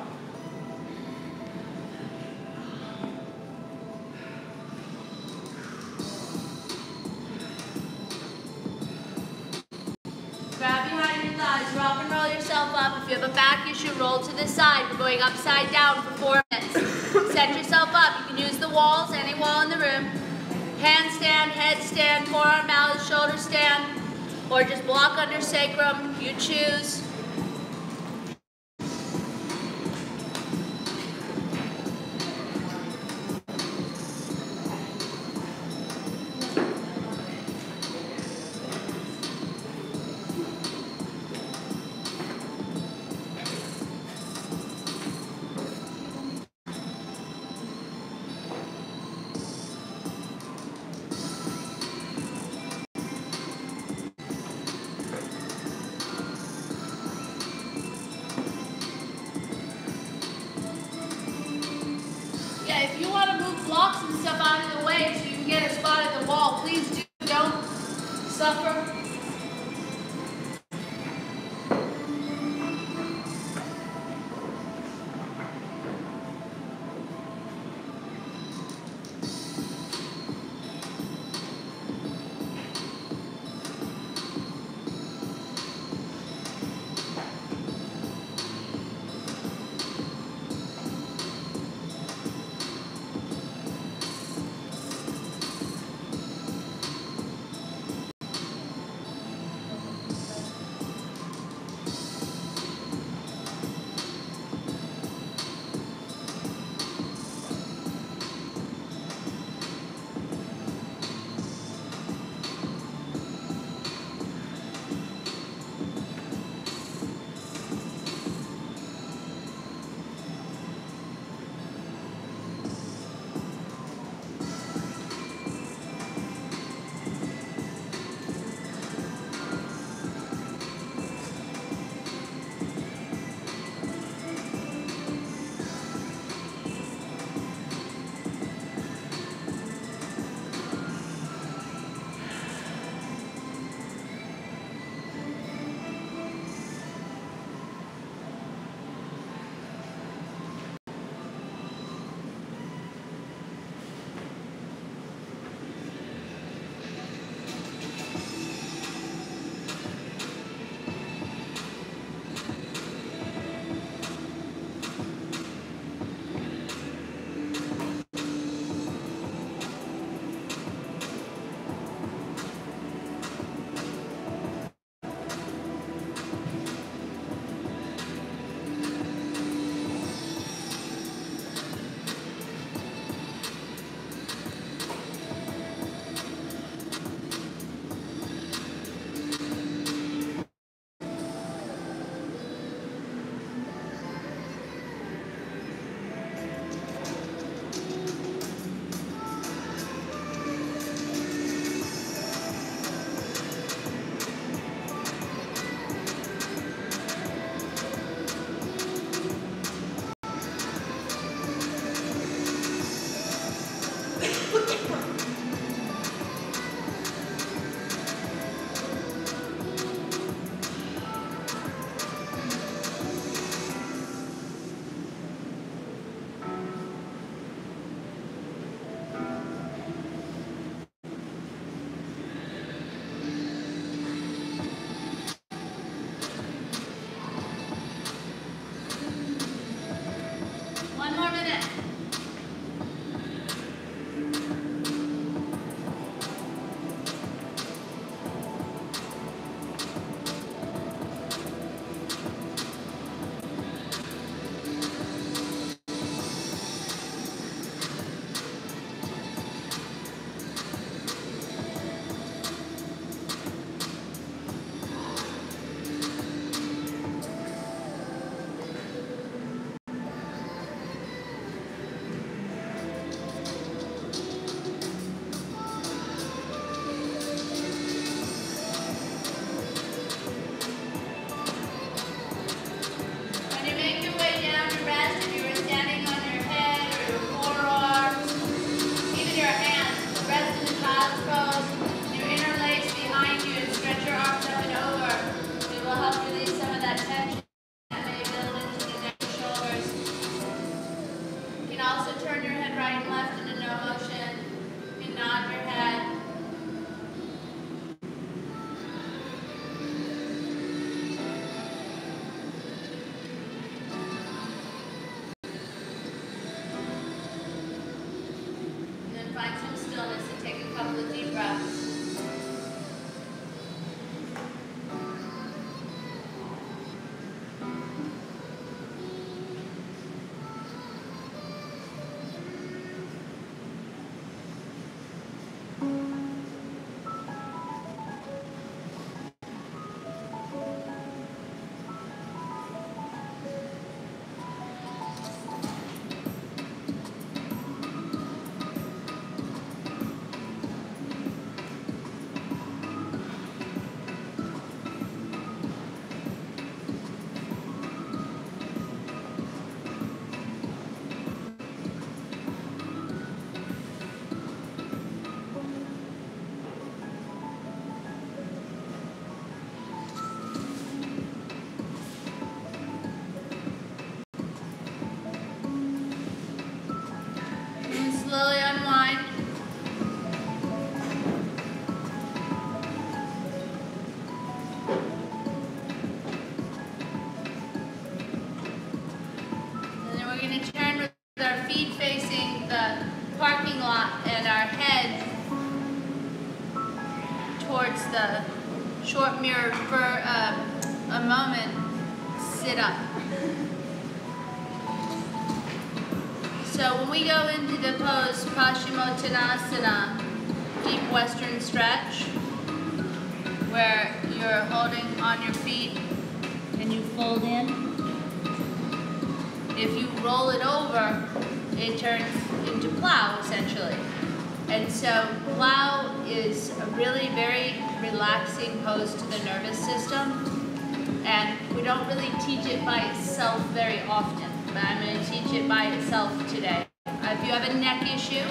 Grab behind your thighs, rock and roll yourself up. If you have a back issue, roll to the side. We're going upside down for 4 minutes. Set yourself up. You can use the walls, any wall in the room. Handstand, headstand, forearm out, shoulder stand, or just block under sacrum. You choose. blocks and stuff out of the way so you can get a spot at the wall. Please don't suffer. the short mirror for a moment, sit up. So when we go into the pose, Paschimottanasana, deep Western stretch, where you're holding on your feet and you fold in. If you roll it over, it turns into plow, essentially. And so plow is a really very relaxing pose to the nervous system. And we don't really teach it by itself very often, but I'm going to teach it by itself today. If you have a neck issue,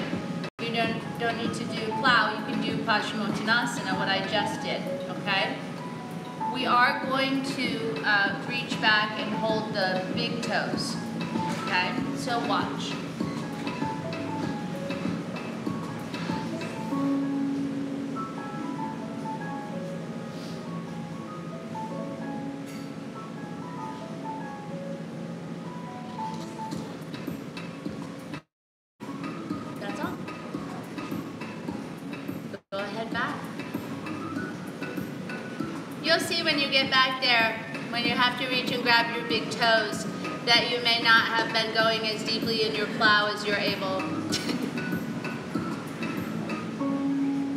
you don't need to do plow, you can do Paschimottanasana, what I just did, okay? We are going to reach back and hold the big toes, okay? So watch. That's all. Go ahead back. You'll see when you get back there, when you have to reach and grab your big toes, that you may not have been going as deeply in your plow as you're able.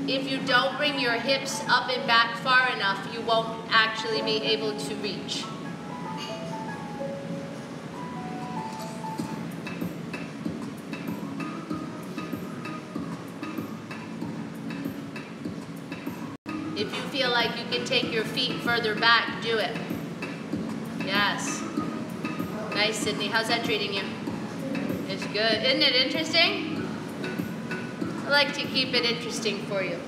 If you don't bring your hips up and back far enough, you won't actually be able to reach. If you feel like you can take your feet further back, do it. Yes. Nice, Sydney. How's that treating you? It's good. Isn't it interesting? I like to keep it interesting for you.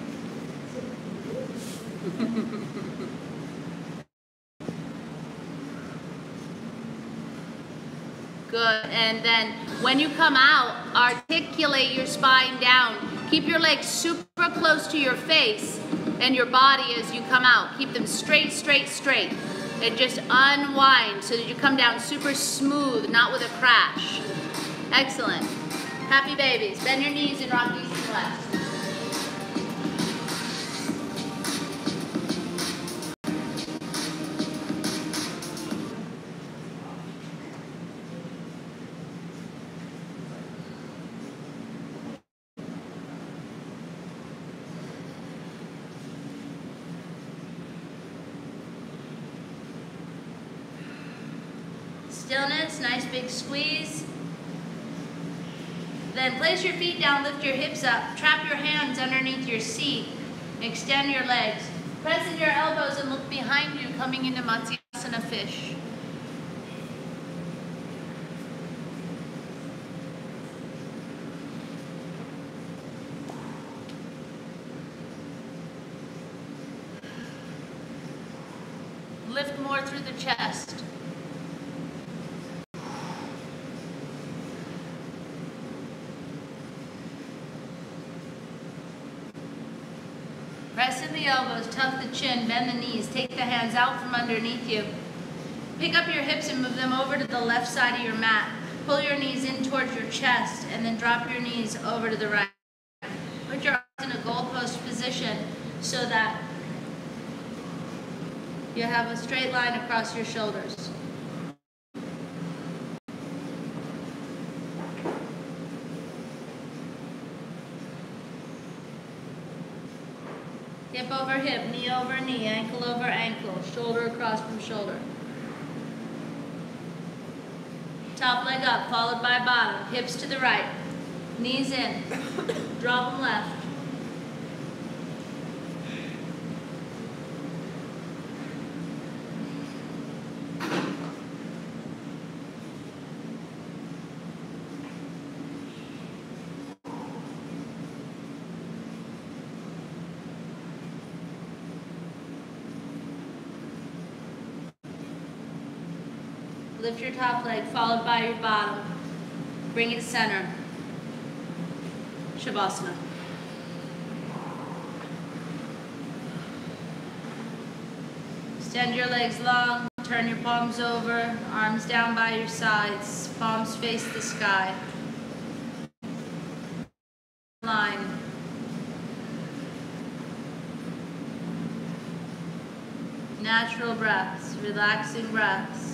Good. And then when you come out, articulate your spine down. Keep your legs super close to your face and your body as you come out. Keep them straight, straight, straight. And just unwind so that you come down super smooth, not with a crash. Excellent. Happy babies. Bend your knees and rock east and west. Stillness, nice big squeeze. Then place your feet down, lift your hips up, trap your hands underneath your seat, extend your legs. Press in your elbows and look behind you, coming into Matsyasana fish. Lift more through the chest. Press in the elbows, tuck the chin, bend the knees, take the hands out from underneath you. Pick up your hips and move them over to the left side of your mat. Pull your knees in towards your chest and then drop your knees over to the right. Put your arms in a goalpost position so that you have a straight line across your shoulders. Hip over hip, knee over knee, ankle over ankle, shoulder across from shoulder. Top leg up, followed by bottom, hips to the right, knees in, drop them left. Lift your top leg, followed by your bottom. Bring it to center. Shavasana. Extend your legs long, turn your palms over, arms down by your sides, palms face the sky. Line. natural breaths, relaxing breaths.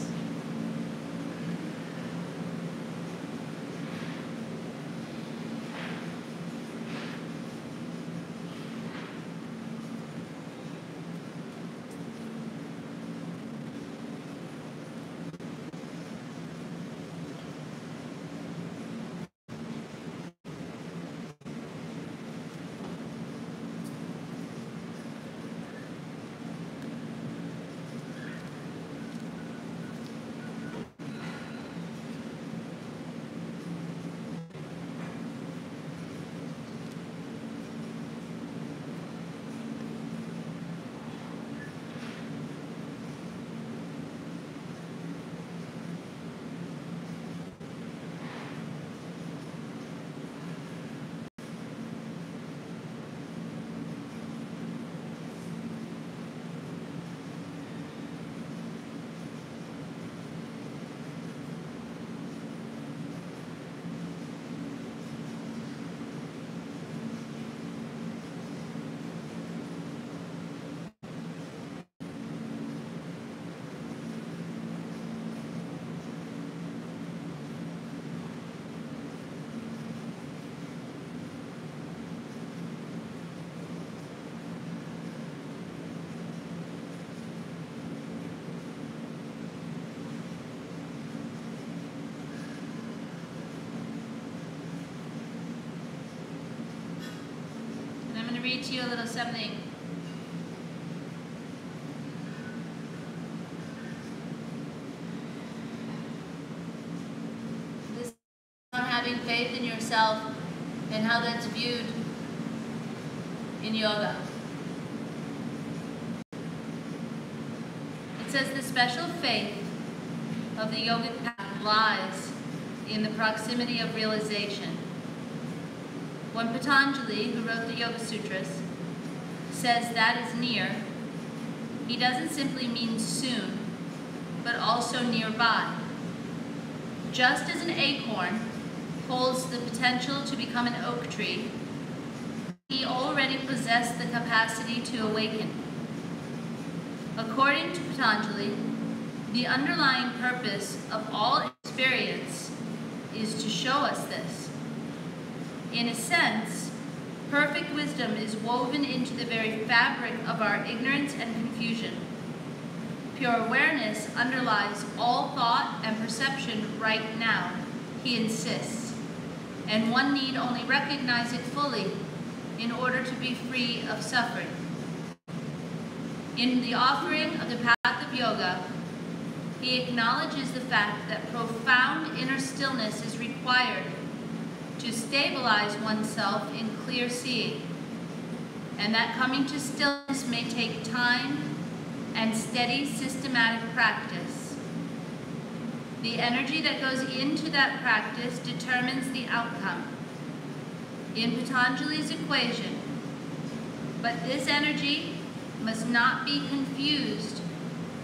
Read to you a little something. This is on having faith in yourself and how that's viewed in yoga. It says the special faith of the yogic path lies in the proximity of realization. When Patanjali, who wrote the Yoga Sutras, says that is near, he doesn't simply mean soon, but also nearby. Just as an acorn holds the potential to become an oak tree, he already possessed the capacity to awaken. According to Patanjali, the underlying purpose of all experience is to show us this. In a sense, perfect wisdom is woven into the very fabric of our ignorance and confusion. Pure awareness underlies all thought and perception right now, he insists, and one need only recognize it fully in order to be free of suffering. In the offering of the path of yoga, he acknowledges the fact that profound inner stillness is required to stabilize oneself in clear seeing, and that coming to stillness may take time and steady systematic practice. The energy that goes into that practice determines the outcome. In Patanjali's equation, but this energy must not be confused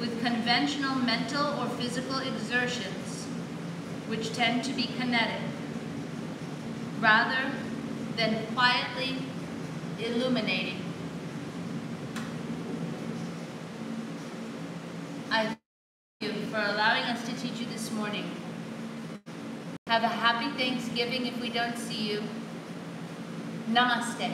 with conventional mental or physical exertions, which tend to be kinetic, rather than quietly illuminating. I thank you for allowing us to teach you this morning. Have a happy Thanksgiving if we don't see you. Namaste.